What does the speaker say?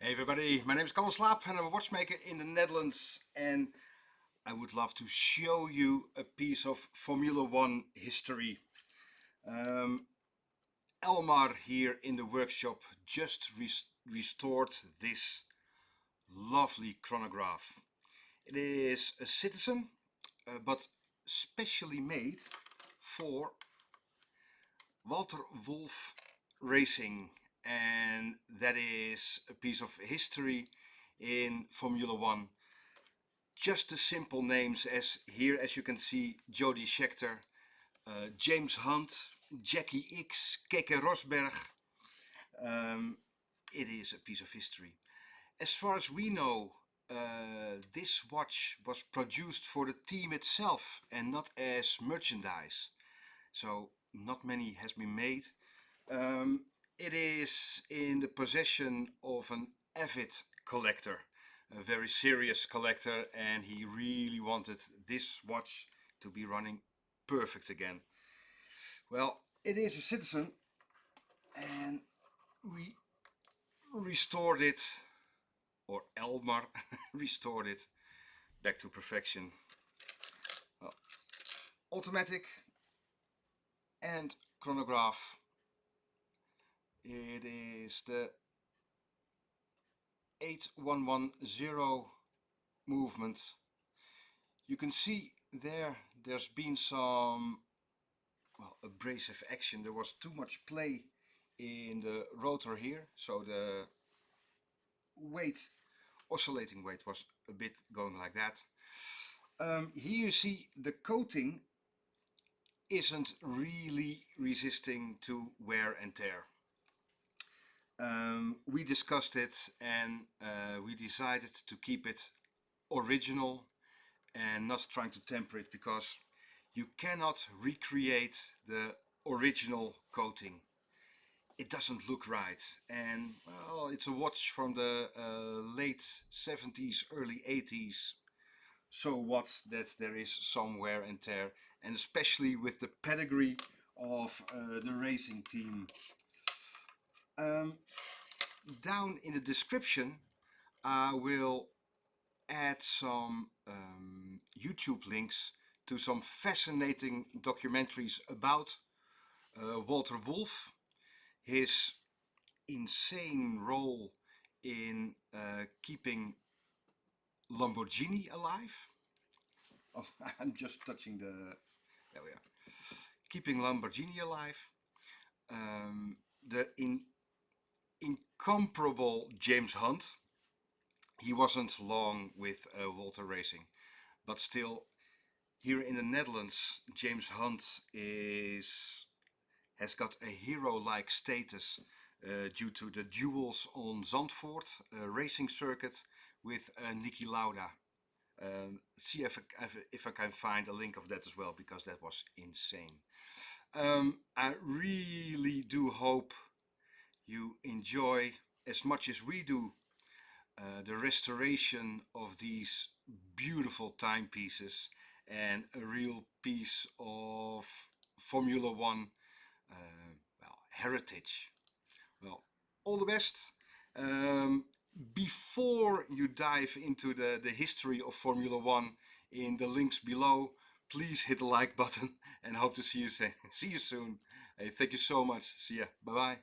Hey everybody, my name is Kalle Slaap and I'm a watchmaker in the Netherlands, and I would love to show you a piece of Formula One history. Elmar here in the workshop just restored this lovely chronograph. It is a Citizen, but specially made for Walter Wolf Racing, and that is a piece of history in Formula One. Just the simple names as here, as you can see, Jody Scheckter, James Hunt, Jackie Ickx, Keke Rosberg. It is a piece of history. As far as we know, this watch was produced for the team itself and not as merchandise. So not many has been made. It is in the possession of an avid collector, a very serious collector, and he really wanted this watch to be running perfect again. Well, it is a Citizen, and we restored it, or Elmar restored it back to perfection. Well, automatic and chronograph. It is the 8110 movement. You can see there's been some abrasive action. There was too much play in the rotor here, so the weight, oscillating weight, was a bit going like that. Here you see the coating isn't really resisting to wear and tear. We discussed it, and we decided to keep it original and not trying to temper it, because you cannot recreate the original coating. It doesn't look right, and well, it's a watch from the late 70s, early 80s. So what that there is some wear and tear, and especially with the pedigree of the racing team. Down in the description I will add some YouTube links to some fascinating documentaries about Walter Wolf, his insane role in keeping Lamborghini alive. Oh, I'm just touching the... There we are. Keeping Lamborghini alive. The incomparable James Hunt. He wasn't long with Walter Racing, but still, here in the Netherlands, James Hunt has got a hero-like status due to the duels on Zandvoort racing circuit with Niki Lauda. See if I can find a link of that as well, because that was insane. I really do hope you enjoy as much as we do the restoration of these beautiful timepieces and a real piece of Formula One heritage. Well, all the best. Before you dive into the history of Formula One in the links below, please hit the like button, and hope to see you soon. Hey, thank you so much. See ya. Bye bye.